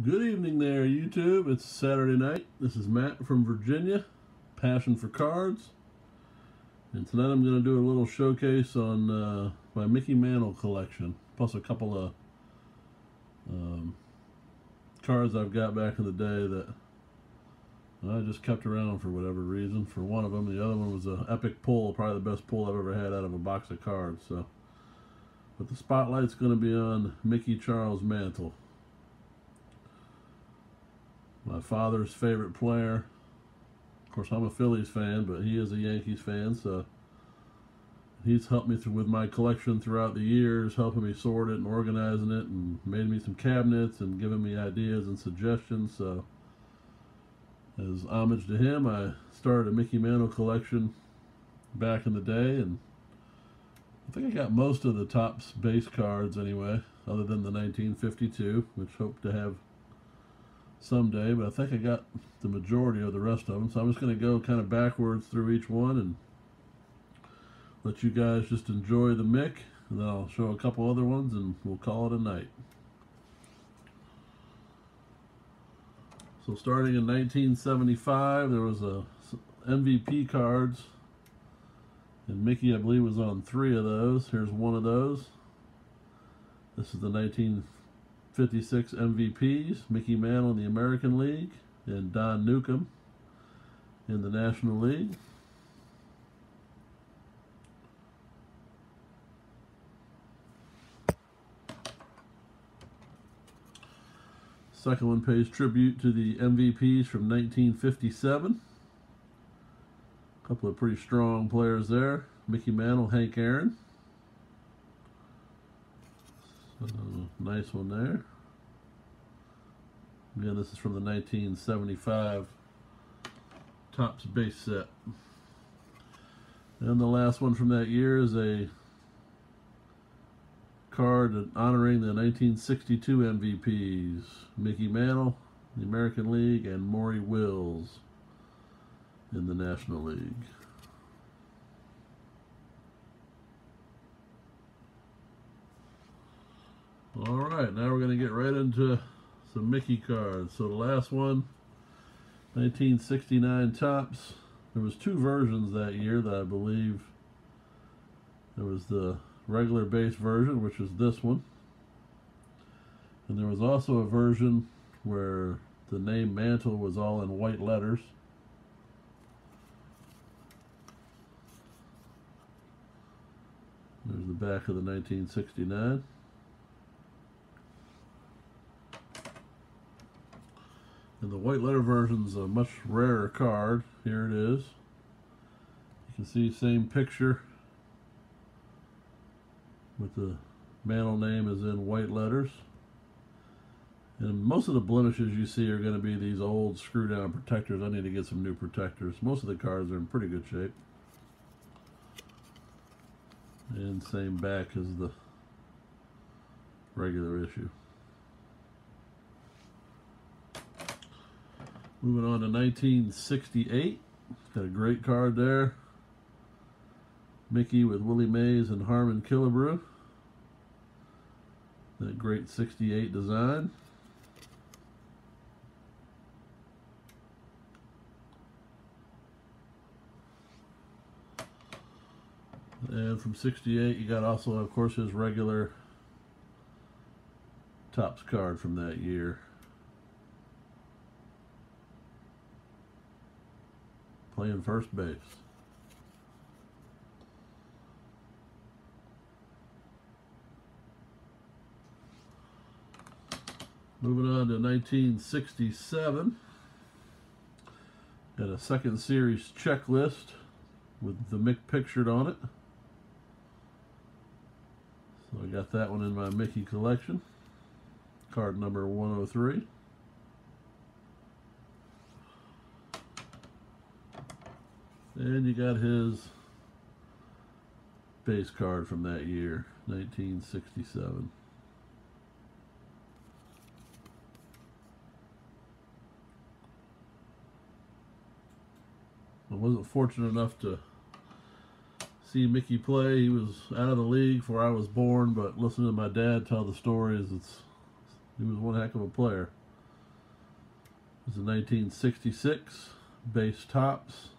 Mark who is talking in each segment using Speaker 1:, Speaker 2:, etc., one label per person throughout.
Speaker 1: Good evening there, YouTube. It's Saturday night. This is Matt from Virginia, passion for cards. And tonight I'm going to do a little showcase on my Mickey Mantle collection, plus a couple of cards I've got back in the day that I just kept around for whatever reason. For one of them, the other one was an epic pull, probably the best pull I've ever had out of a box of cards. But the spotlight's going to be on Mickey Charles Mantle. My father's favorite player. Of course, I'm a Phillies fan, but he is a Yankees fan, so he's helped me with my collection throughout the years, helping me sort it and organizing it, and made me some cabinets and giving me ideas and suggestions. So, as homage to him, I started a Mickey Mantle collection back in the day, and I think I got most of the Topps base cards anyway, other than the 1952, which hope to have someday, but I think I got the majority of the rest of them. So I'm just going to go kind of backwards through each one and let you guys just enjoy the Mick, and then I'll show a couple other ones and we'll call it a night. So starting in 1975, there was a MVP cards, and Mickey, I believe, was on 3 of those. Here's one of those. This is the 1956 MVPs, Mickey Mantle in the American League and Don Newcomb in the National League. Second one pays tribute to the MVPs from 1957. A couple of pretty strong players there. Mickey Mantle, Hank Aaron. So, nice one there. Again, this is from the 1975 Topps base set. And the last one from that year is a card honoring the 1962 MVPs, Mickey Mantle, the American League, and Maury Wills in the National League. Alright, now we're going to get right into some Mickey cards. So the last one, 1969 Topps. There was 2 versions that year that I believe. There was the regular base version, which is this one. And there was also a version where the name Mantle was all in white letters. There's the back of the 1969. And the white letter version is a much rarer card. Here it is. You can see same picture with the Mantle name is in white letters. And most of the blemishes you see are going to be these old screw down protectors. I need to get some new protectors. Most of the cards are in pretty good shape. And same back as the regular issue. Moving on to 1968. Got a great card there. Mickey with Willie Mays and Harmon Killebrew. That great 68 design. And from 68, you got also, of course, his regular Topps card from that year. Playing first base. Moving on to 1967. Got a second series checklist with the Mick pictured on it. So I got that one in my Mickey collection. Card number 103. And you got his base card from that year, 1967. I wasn't fortunate enough to see Mickey play. He was out of the league before I was born, but listening to my dad tell the stories, he was one heck of a player. This is a 1966 base Topps.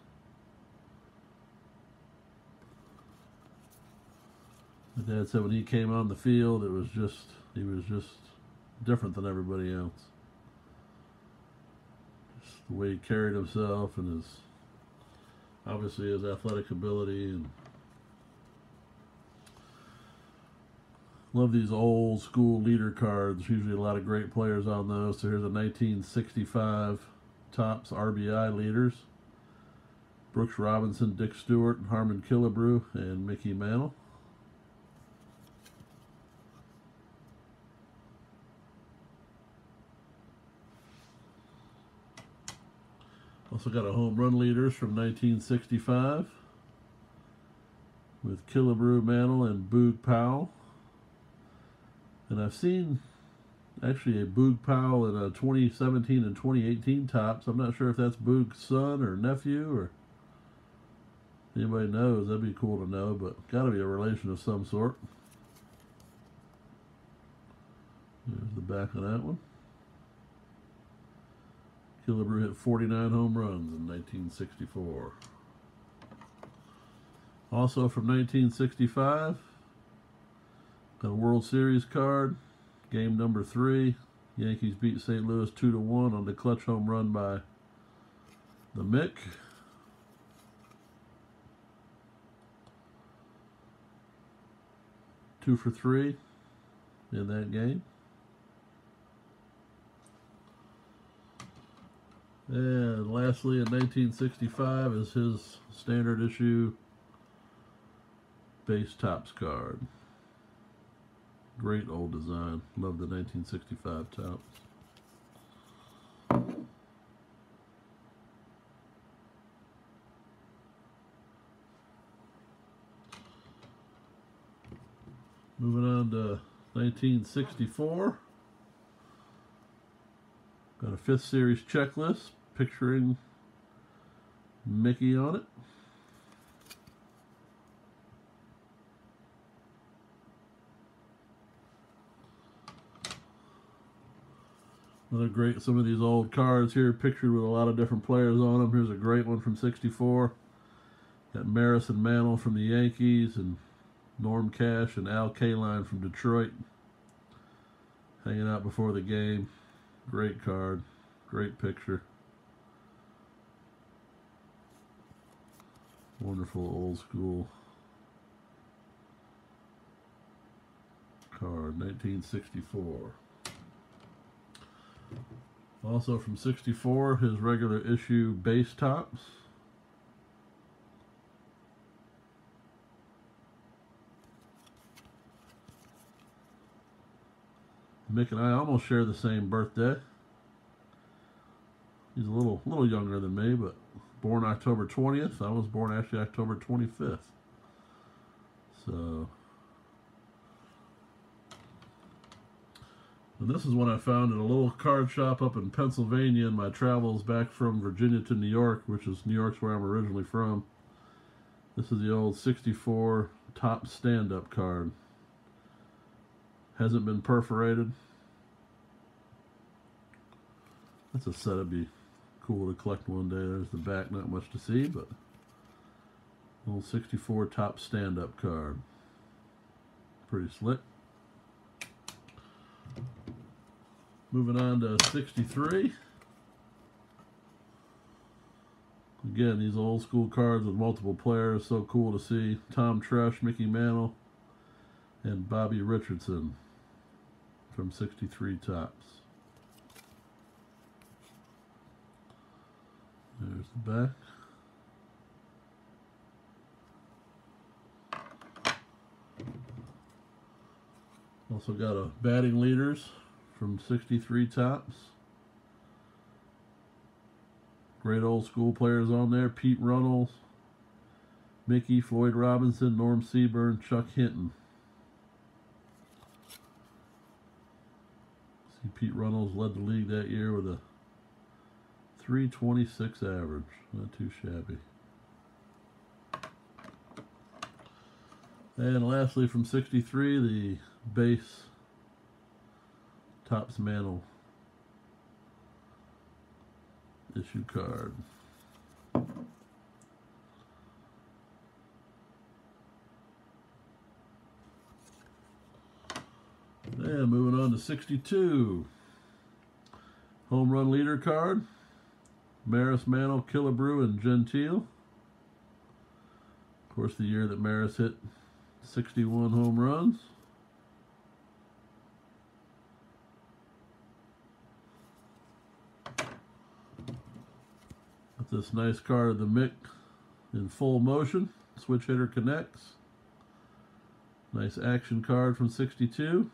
Speaker 1: My dad said when he came on the field, he was just different than everybody else. Just the way he carried himself and obviously his athletic ability. And love these old school leader cards. Usually a lot of great players on those. So here's a 1965 Topps RBI leaders. Brooks Robinson, Dick Stewart, Harmon Killebrew, and Mickey Mantle. Also got a home run leaders from 1965 with Killebrew, Mantle, and Boog Powell. And I've seen actually a Boog Powell in a 2017 and 2018 Topps. I'm not sure if that's Boog's son or nephew or anybody knows. That'd be cool to know, but got to be a relation of some sort. There's the back of that one. Killebrew hit 49 home runs in 1964. Also from 1965, got a World Series card, game number 3. Yankees beat St. Louis 2-1 on the clutch home run by the Mick. Two for 3 in that game. And lastly, in 1965 is his standard issue base Topps card. Great old design. Love the 1965 Topps. Moving on to 1964. Got a 5th series checklist picturing Mickey on it. Another great, some of these old cards here pictured with a lot of different players on them. Here's a great one from 64. Got Maris and Mantle from the Yankees and Norm Cash and Al Kaline from Detroit hanging out before the game. Great card, great picture. Wonderful old school card, 1964. Also from 64, his regular issue base Topps. Mick and I almost share the same birthday. He's a little younger than me, but born October 20th. I was born actually October 25th. So, and this is one I found at a little card shop up in Pennsylvania in my travels back from Virginia to New York, which is New York's where I'm originally from. This is the old 64 Topps stand-up card. Hasn't been perforated. That's a set that'd be cool to collect one day. There's the back, not much to see, but old 64 Topps stand-up card. Pretty slick. Moving on to 63. Again, these old school cards with multiple players, so cool to see. Tom Tresh, Mickey Mantle, and Bobby Richardson from 63 Topps. There's the back. Also got a batting leaders from 63 Topps. Great old school players on there. Pete Runnels, Mickey, Floyd Robinson, Norm Seaburn, Chuck Hinton. See, Pete Runnels led the league that year with a 326 average. Not too shabby. And lastly from 63, the base Topps Mantle issue card. And moving on to 62. Home run leader card. Maris, Mantle, Killebrew, and Gentile. Of course, the year that Maris hit 61 home runs. With this nice card of the Mick in full motion. Switch hitter connects. Nice action card from 62.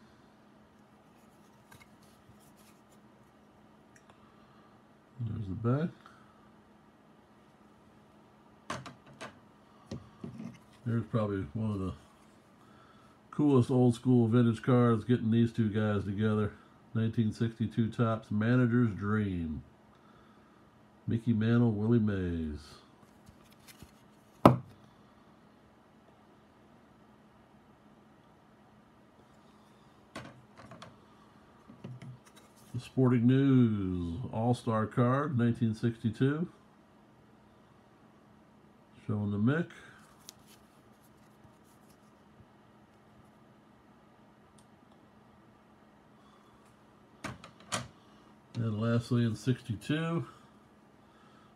Speaker 1: There's the back. There's probably one of the coolest old school vintage cards, getting these two guys together. 1962 Topps Manager's Dream. Mickey Mantle, Willie Mays. The Sporting News All-Star card, 1962. Showing the Mick. And lastly, in 62,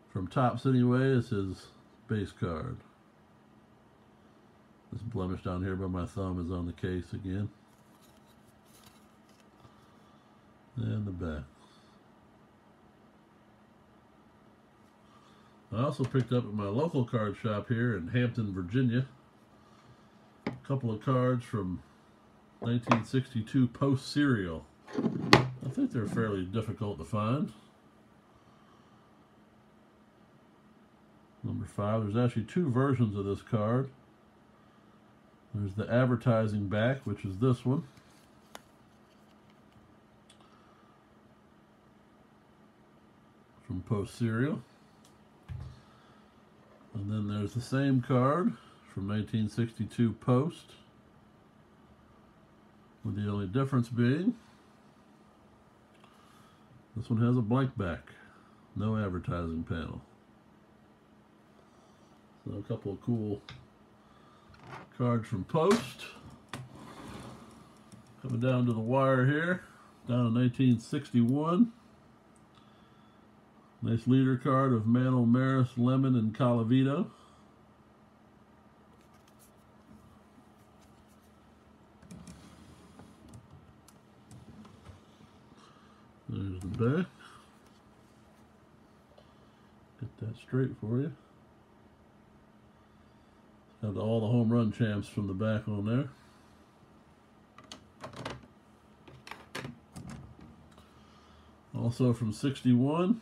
Speaker 1: from Topps anyway, is his base card. This blemish down here by my thumb is on the case again. And the back. I also picked up at my local card shop here in Hampton, Virginia, a couple of cards from 1962 Post Serial. I think they're fairly difficult to find. Number 5, there's actually two versions of this card. There's the advertising back, which is this one. From Post Serial. And then there's the same card from 1962 Post, with the only difference being this one has a blank back, no advertising panel. So a couple of cool cards from Post. Coming down to the wire here, down in 1961. Nice leader card of Mantle, Maris, Lemon, and Colavito. There's the back. Get that straight for you. Have all the home run champs from the back on there. Also from 61,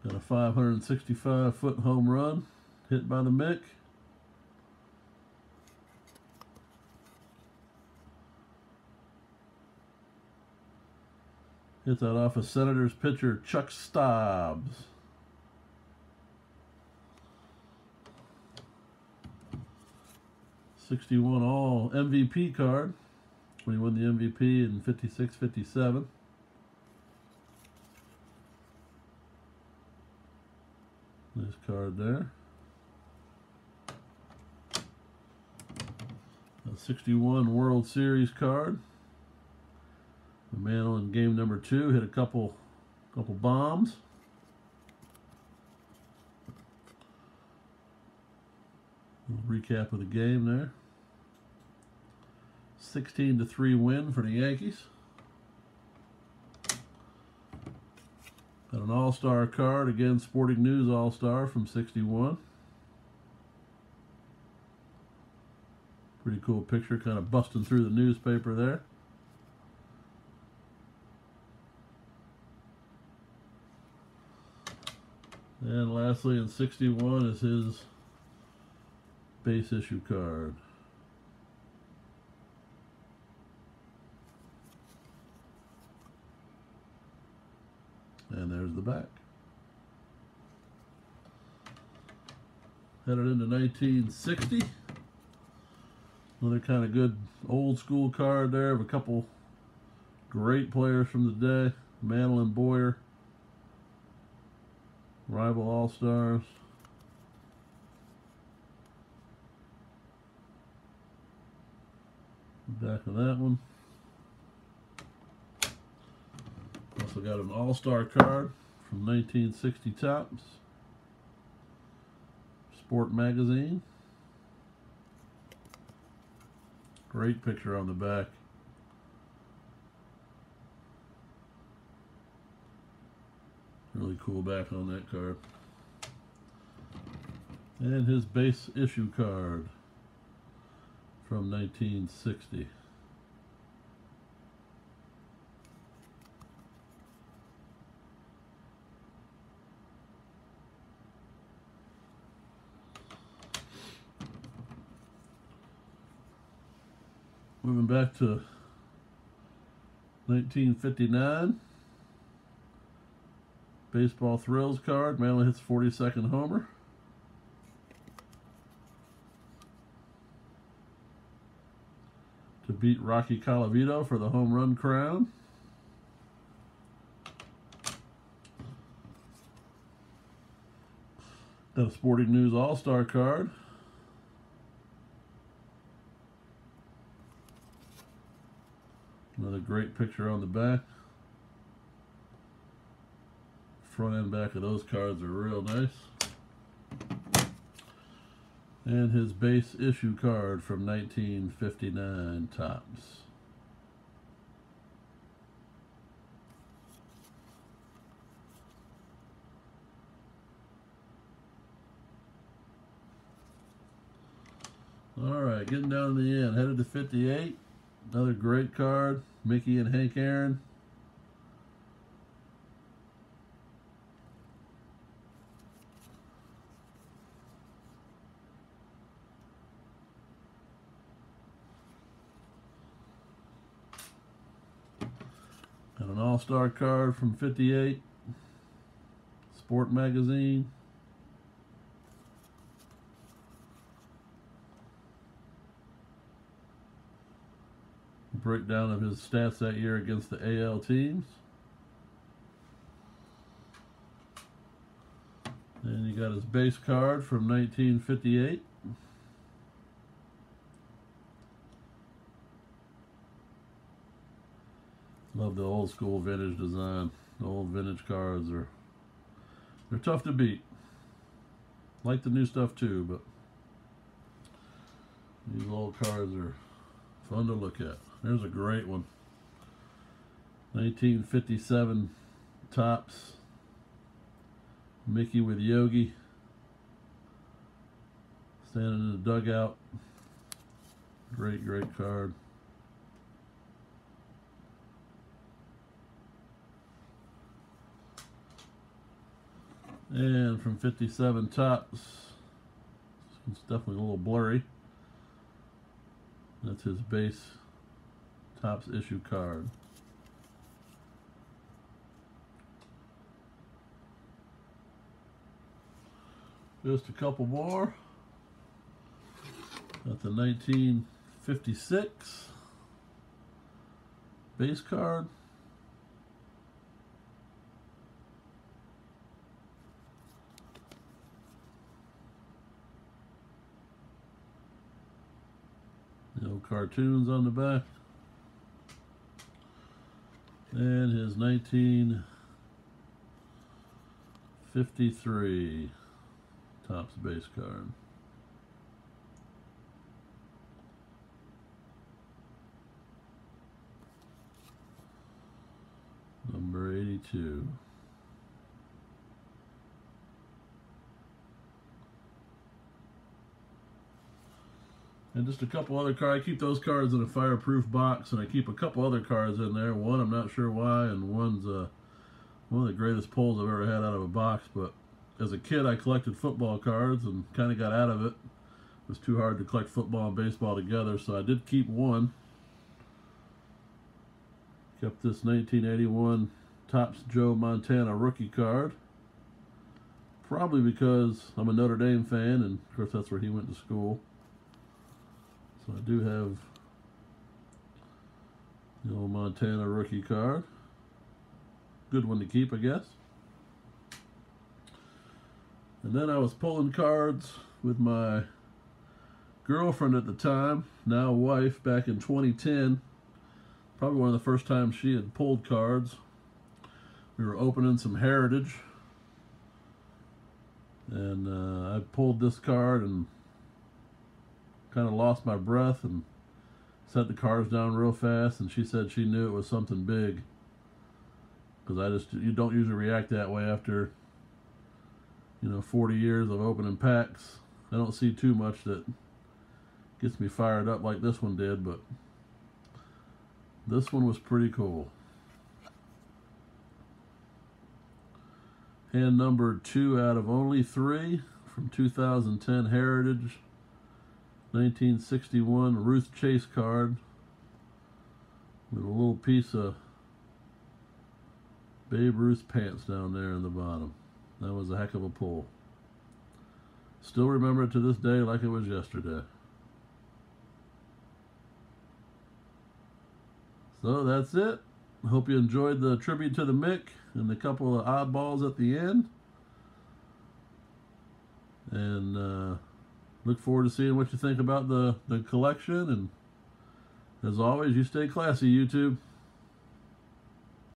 Speaker 1: got a 565-foot home run hit by the Mick. Hit that off of Senators pitcher Chuck Stobbs. '61 All MVP card when he won the MVP in 56-57. Nice card there. A 61 World Series card. The Mantle in game number 2 hit a couple bombs. Recap of the game there. 16-3 win for the Yankees. Got an All-Star card, again Sporting News All-Star from 61. Pretty cool picture, kind of busting through the newspaper there. And lastly, in 61 is his base issue card. And there's the back. Headed into 1960. Another kind of good old school card there of a couple great players from the day. Mantle and Boyer. Rival All-Stars. Back of that one. Also got an All-Star card from 1960 Topps. Sport Magazine. Great picture on the back. Really cool back on that card. And his base issue card from 1960. Moving back to 1959. Baseball Thrills card. Mantle hits 42nd homer. To beat Rocky Colavito for the home run crown. Got a Sporting News All-Star card. Another great picture on the back. Front and back of those cards are real nice. And his base issue card from 1959 Topps. Alright, getting down to the end. Headed to 58. Another great card. Mickey and Hank Aaron. And an All-Star card from 58. Sport Magazine. Breakdown of his stats that year against the AL teams. And you got his base card from 1958. Love the old school vintage design. The old vintage cards they're tough to beat. Like the new stuff too, but these old cards are fun to look at. There's a great one. 1957 Topps. Mickey with Yogi. Standing in the dugout. Great, great card. And from 57 Topps. It's definitely a little blurry. That's his base Topps issue card. Just a couple more. Got the 1956 base card. The old cartoons on the back. And his 1953 Topps base card. Number 82. And just a couple other cards. I keep those cards in a fireproof box, and I keep a couple other cards in there. One, I'm not sure why, and one's one of the greatest pulls I've ever had out of a box. But as a kid, I collected football cards and kind of got out of it. It was too hard to collect football and baseball together, so I did keep one. Kept this 1981 Topps Joe Montana rookie card. Probably because I'm a Notre Dame fan, and of course that's where he went to school. So I do have the old Montana rookie card. Good one to keep, I guess. And then I was pulling cards with my girlfriend at the time, now wife, back in 2010. Probably one of the first times she had pulled cards. We were opening some Heritage. And I pulled this card and kind of lost my breath and set the cards down real fast, and she said she knew it was something big, because you don't usually react that way after 40 years of opening packs. I don't see too much that gets me fired up like this one did, but this one was pretty cool. Hand number 2 out of only 3 from 2010 Heritage 1961 Ruth Chase card with a little piece of Babe Ruth's pants down there in the bottom. That was a heck of a pull. Still remember it to this day like it was yesterday. So that's it. I hope you enjoyed the tribute to the Mick and the couple of oddballs at the end. And look forward to seeing what you think about the collection. And as always, you stay classy, YouTube.